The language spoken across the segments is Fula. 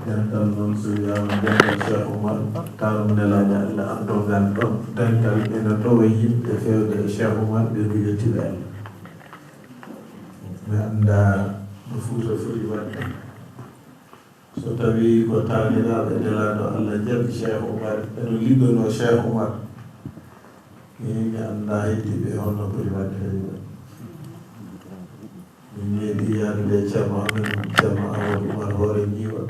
dental noon so wiyama dental Cheikh Oumar tarum nelaɗo Allah andogal ɗon dental ene ɗowa yimɓe fewde e Cheikh Oumar ɓe mbilettiɓe Allah mi annda no Fuuta foti waɗde so tawi ko taaniraɓe nelaɗo Allah jaɓi Cheikh Oumar eno liggono Cheikh Oumar mi annda heddiɓe holno poti waɗde hen min meeɗi yadude ceerno Amadou Oumar hoore ñiiwa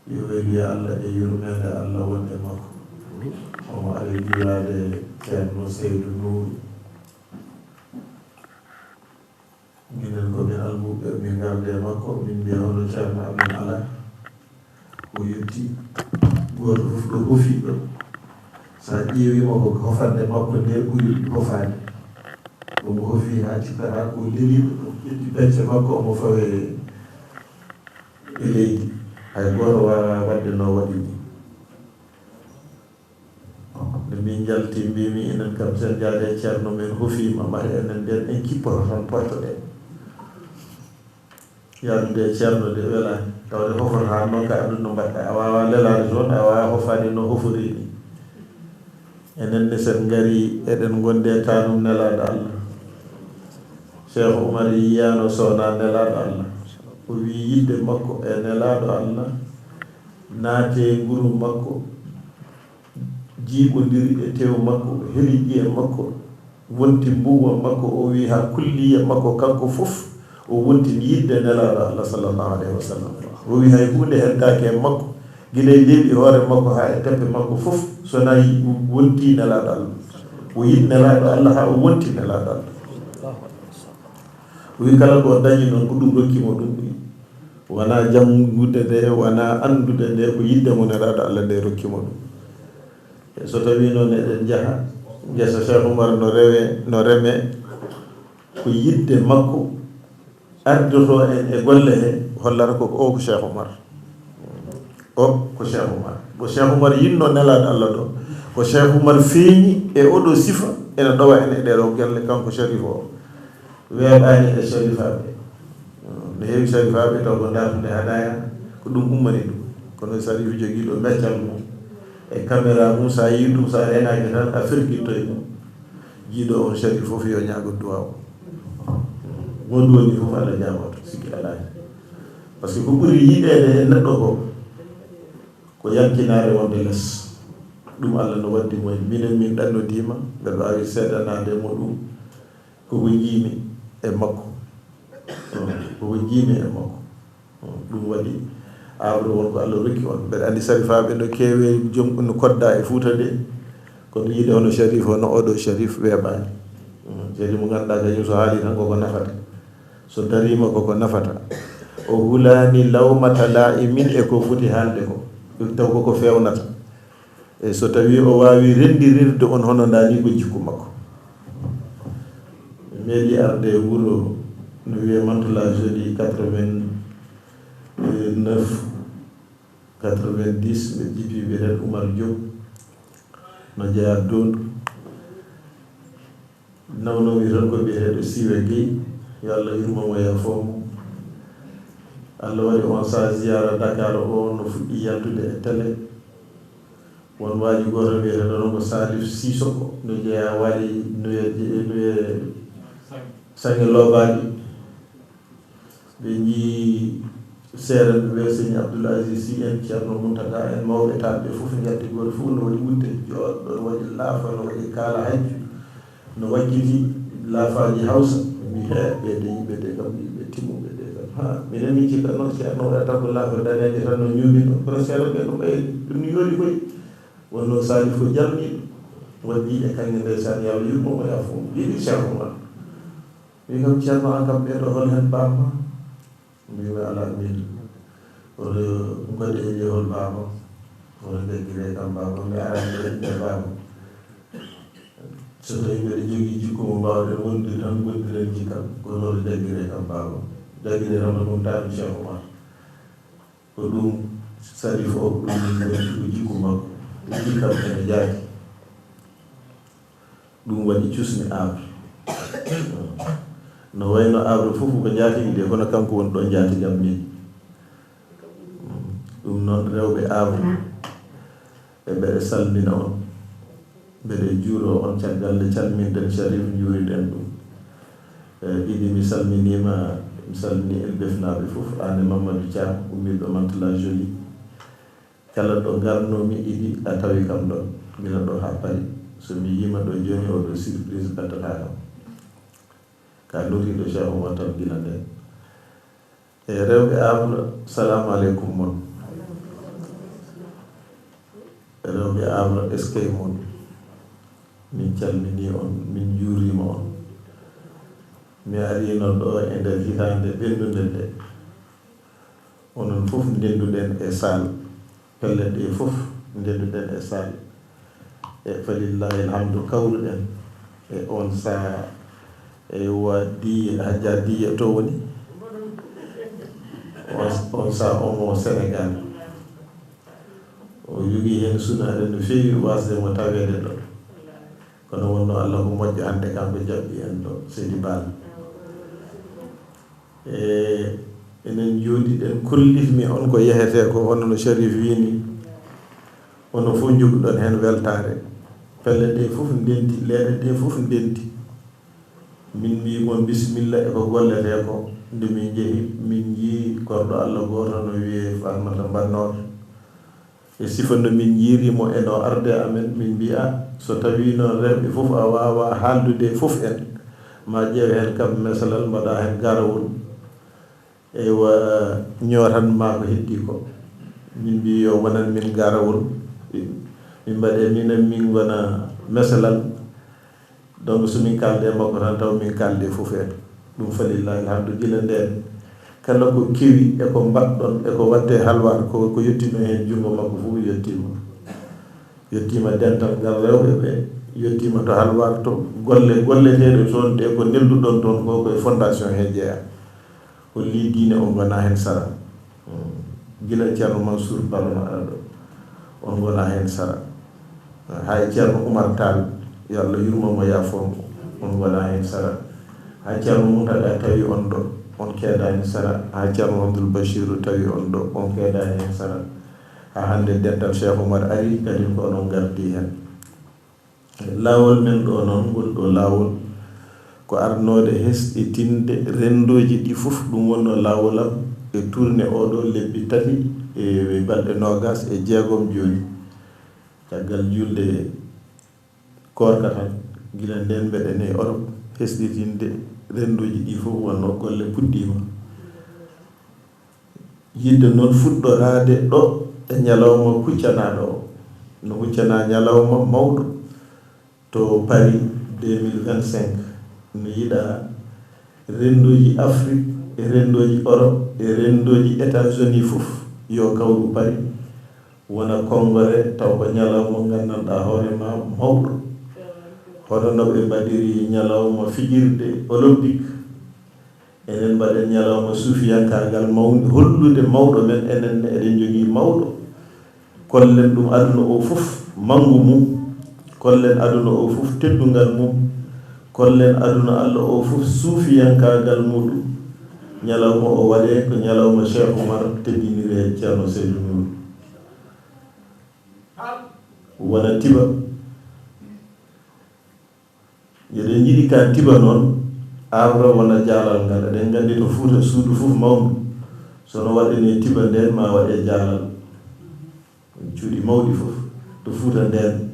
yo weli Allah e yurmede Allah wonde makko omo ari juurade ceerno Seydou Nour minen komin almuɓe min garde makko min mbiya hono ceerno amin ala o yetti goto fof ɗo hofi ɗo sa ƴeewima ko hofande makko nde ɓuri hofade omo hofi ha cikata ko leliɗo ɗum ƴetti becce makko omo fawe e leydi hay goto wawa wadde no waɗi ni nde min jalti mbimi enen kam sen jaade ceerno men hofima mbaɗa enen nden en kippoto tan pottoɗen yadude ceerno de welani tawde hofata ha noon ka andu no mbaɗɗa a wawa lelade toon a wawa hofade no hofori ni enen ne sen gari eɗen gonde tanum nelaɗo Allah Cheikh Oumar yiyano sowna nelaɗo Allah o wi yidde makko e nelaɗo Allah naate nguru makko jiiɓodiri e tew makko heliƴi e makko wonti mbuwa makko o wi ha kulliye makko kanko fof o wontini yidde nelaɗo Allah sallllahu alayhi wa sallam o wi hay hunde heddake e makko guila leeɓi hoore makko ha e teppe makko fof sona wonti nelaɗo Allah o yiɗ nelaɗo Allah ha o wonti nelaɗo Allah o wi kala ko dañi noon ko ɗum rokkimo ɗum wona janngude nde wona anndude nde ko yidde mo nelaɗo Allah nde rokkimo ɗum e so tawi noon eɗen jaaha gesa Cheikh Oumar no reme ko yidde makko ardoto en e golle he hollata ko o ko Cheikh Oumar o ko Cheikh Oumar ko Cheikh Oumar yinno nelaɗo Allah ɗo ko Cheikh Oumar feeñi e oɗo sifa ene ɗowa en e ɗeɗo gelle kanko Sharif o weeɓani e Sharifaɓe no heewi Sharifaɓe taw ko dartude hadaya ko ɗum ummani ɗum kono Sharif joguiɗo meccal mum e caméra mum sa yi ɗum sa renaki tan a firkittoye ɗum jiiɗo on Sharif fof yo ñaago duwa o wondu woni fof Allah ñamoto sikki alani par ce que ko ɓuuri yiɗede e neɗɗo ko yalkinare wonde less ɗum Allah no waddi moyen minen min ɗannodima mbeɗa wawi seedanade mo ɗum koko jiimi e makko koko jiimi e makko ɗum waɗi awre wonko Allah rokki on mbeɗa andi Sharifaɓe no keewe joom no kodda e Fuuta de kono yiide hono Sharif o no oɗo Sharif weeɓani Sharif mo ganduɗa kañum so haali tan koko nafata so darima koko nafata o hulani lawmata la'imin e ko foti haalde ko taw koko fewnata e so tawi o wawi rendirirde on hono ndani ko jikku makko meeɗi arde e wuuro no wiye Mantoula jeudi 89 90 ɓe jipi wiyeten Oumar Diop no jeeya Dondu nawno wi tan ko biyeteɗo Siwe Gueye yo Allah yurmomo yafomo Allah waɗi on sa ziyara Dakar o no fuɗɗi yaltude e télé won waji goto wiyeteɗo noon ko Salif Sissoko no jeeya waɗi noye sange lobaɗi ɓe jii seeɗa ɓe wiye Serigne Abdoul Aziz Sy en ceerno Mountaga en mawɓe taɓe fof jatti goto fof no waɗi wudde jooɗɗo no waɗi laafa no waɗi kaala hajju no wakkiti laafaji Hawsa mi ɓeɗe yimɓe de kam yimɓe timmuɓe de kam ha minen min cikka noon ceerno waɗata ko laafa daneje tan no ñuumino kono seeɗa ɓe ɗum ɓay ɗum yoori koye wonno Salif ko jalniɗo waɗi e kañƴe ndeysaan yo Allah yurmomo yafomo yiɗi Cheikh Oumar wi kam ceerno an kam ɓeɗo hol hen bamma mbimi ala min oto goɗe e jehol baba oto deggire kam baba mi arani ɗe baba so tawi mbeɗa jogui jikku mo mbawɗen wondude tan gondiren jikkam kono oto deggire kam baba deggire tan no ɗum tami Cheikh Oumar ko ɗum Salif o ko ɗum woni ko jikku makko jikkam ene jaaki ɗum waɗi cusmi abre no wayno awre fof ko jaatigi de kono kanko woni ɗon jaatigam min ɗum noon rewɓe Havre eɓeɗe salmina on mbeɗe juuro on caggal nde calminɗen Sharif juuriɗen ɗum ɗiɗi mi salminima mi salmini elbefnaɓe fof ane Mamadou Thiam ummiɗo Mantula Jolie kala ɗo garnomi ɗiɗi a tawi kam ɗon gila ɗo ha Paris so mi yima ɗo joni oɗo surprise battata kam ka loriɗo Cheikh Oumar tan gila nden e rewɓe Havre salamu aleykum mon rewɓe Havre eskay mon min calmini on min juurima on mi arino ɗo e nder hitande ɓendude nde onon fof ndenduɗen e salle pelle ɗe fof ndenduɗen e salle e falillahi alhamdu kawruɗen e on saa e wadi Hadja Diye to woni on saa omo Sénégal o jogii heen sunaade no feewi wasde mo taweede ɗo kono wonno Allah ko moƴƴo hannde kamɓe jaɓɓi en ɗo Seydi Baal enen jooɗiɗen kollitmi on ko yehete ko hono no Sharif wini ono fof joguɗon heen weltare pelle ɗe fof ndenti leeɗe ɗe fof ndenti min mbimon bisimilla e ko gollete ko nde min jeehi min jii korɗo Allah goto no wiye Farmata Mbannor e sifa no min jiirimo e no arde amen min mbiya so tawi noon rewɓe fof a wawa haaldude fof en ma ƴeewe hen kam mesalal mbaɗa hen garawol ewa ñootan ma ko heddi ko min mbi yo wonan min garawol min mbaɗe minen min gona mesalal donc somin kalde makko tan taw min kalde fof en ɗum falillahi alhamdu gila nden kala ko kewi eko mbaɗɗon eko watte halwar ko yettino hen jungo makko fof yettima dental ngal rewɓe ɓe yettima to halwar to golleteɗe toon ɗe ko nelduɗon toon ko koye fondation he jeeya holli diine o gona hen sara gila ceerno Mansour Balma aɗa ɗo on gona hen sara hay ceerno Oumar Tall yo Allah yurmomo yafomo on gona hen sara hay ceerno Mountaga tawi on ɗo on keedani sara ha ceerno Mamadou Bachirou tawi on ɗo on keedani hen sara ha hande dental Cheikh Oumar ari kadi ko onon gardi hen laawol men ɗo noon ngol ɗo laawol ko arnode hesɗitinde rendoji ɗi fof ɗum wonno laawolam e tourné oɗo lebbi tati e balɗe nogas e jeegom joni caggal julde korka tan gila nden mbeɗen e Europe hesɗitinde rendoji ɗi fof wonno golle puɗɗima yidde noon fuɗɗorade ɗo e ñalawma huccanaɗo o no huccana ñalawma mawɗo to Paris 2025 no yiɗa rendoji Afrique e rendoji Europe e rendoji États-Unis fof yo kawru Paris wona congrès taw ko ñalawma gandanɗa hoorema mawɗo hono no ɓe mbaɗiri ñalawma fijirde olympique enen mbaɗen ñalawma suufiyankagal mawde hollude mawɗo men enen eɗen jogii mawɗo kollen ɗum aduna o fof mangu mum kollen aduna o fof teddungal mum kollen aduna Allah o fof suufiyankagal muɗum ñalawma o waɗe ko ñalawma Cheikh Oumar teddinire ceerno Seydou Nour wona tiba yeɗen jiɗi ka tiba noon Havre wona jaalal ngal eɗen nganndi to Fuuta suudu fof mawdu sono waɗene tiba nden ma waɗe jaalal cuuɗi mawɗi fof to Fuuta nden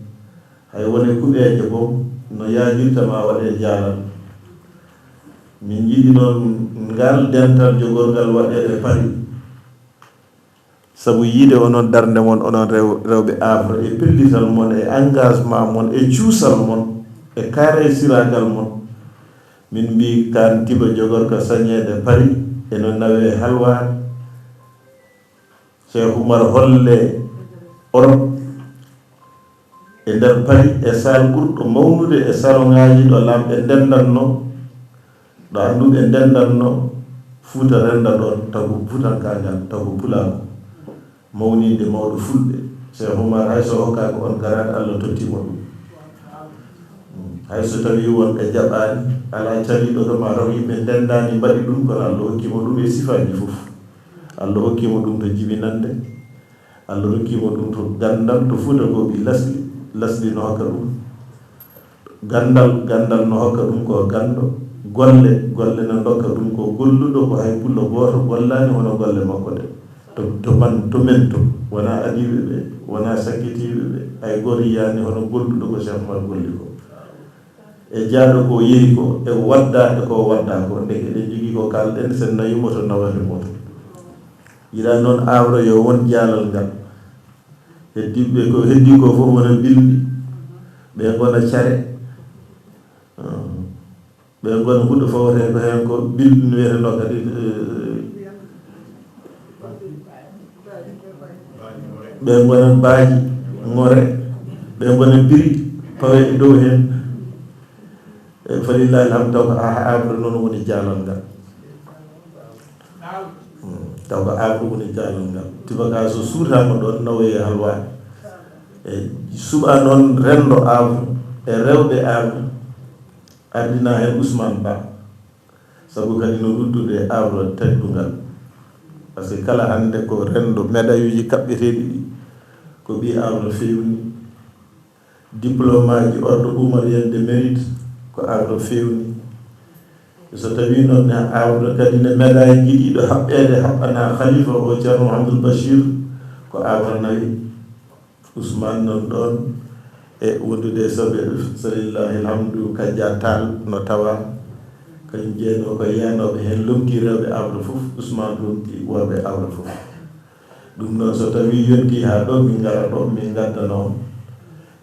hay wone kuɓeeje boom no yaajirta ma waɗe jaalal min jiɗi noon ngal dental jogorgal waɗede Paris sabu yiide onon darnde mon onon rewɓe Havre e pellital mon e engagement mon e cuusal mon e kaare siragal mon min mbi kan tiba jogorka sañede Paris eno nawe halwar Cheikh Oumar holle Europe e nder Paris e sal ɓurɗo mawnude e salongaji ɗo lamɓe ndendanno ɗo annduɓe ndendanno Fuuta renda ɗon tagu futankagal tagu pulako mawnide mawɗo fulɓe Cheikh Oumar hayso hokkako on garade Allah tottimo ɗum hayso tawi wonɓe jaɓani ala caliɗo to ma taw yimɓe ndendani mbaɗi ɗum kono Allah hokkimo ɗum e sifaji fof Allah hokkimo ɗum to jibinande Allah rokkimo ɗum to gandal to Fuuta ko ɓi lasli no hokka ɗum gandal no hokka ɗum ko gando golle no dokka ɗum ko golluɗo ko hay pullo goto gollani hono golle makko de to men to wona adiɓe ɓe wona sakkitiɓe ɓe hay goto yiyani hono golluɗo ko Cheikh Oumar golli ko e jaaɗo ko yeehi ko e wadda ko ndeke eɗen jogui ko kalɗen sen nayimo to nawate moto yiɗa noon awra yo won jaalal ngal heddiɓe ko heddi ko fof wona bilɗi ɓe gona care ɓe gona huɗo fawate ko hen ko bilɗi no wiyeteno kadi ɓe gona baaji ŋore ɓe gona biri pawe dow hen falillahi alhamdu taw ko awra noon woni jaalal ngal taw ko awra woni jaalal ngal tubaka so suutama ɗon nawoye halwani e suɓa noon rendo awra e rewɓe awra ardina hen Ousmane Ba sabu kadi no ruddude awra teddugal par ce que kala hande ko rendo médaille uji kaɓɓeteɗi ɗi ko ɓi awra fewni diplôme aji ordre Oumarienne de mérite ko awra fewni so tawi noon ne awra kadi ne médaille jiɗiɗo haɓɓede haɓɓana khalifa o Ceerno Mouhamadoul Bachir ko awra nawi Ousmane noon ɗon e wondude soɓe salillahi alhamdu Kadia Tall no tawa kañum jeeyno ko yiyanoɓe hen lomti rewɓe awra fof Ousmane lomti worɓe awra fof ɗum noon so tawi yonti ha ɗo min gara ɗo min gaddano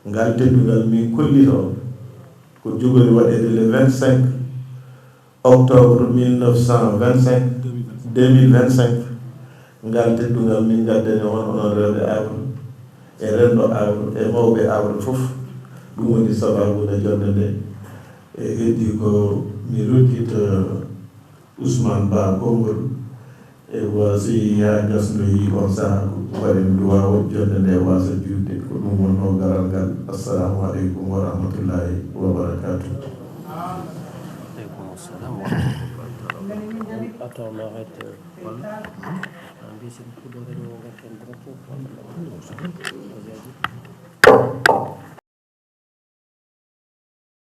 ngal teddugal min kollito ko jogori waɗede le 25 octobre 2025 ngal teddugal min gaddane on onon rewɓe awra e rendo awra e mawɓe awra fof ɗum woni sababude jonde nde e heddi ko mi rokkita Ousmane Ba Kongol e wasi ha gasnoyi on saaha waɗen duwa o jonde nde wasa juutde ko ɗum wonno garal ngal. Assalamu aleykum wa rahmatullahi wa barakatuh.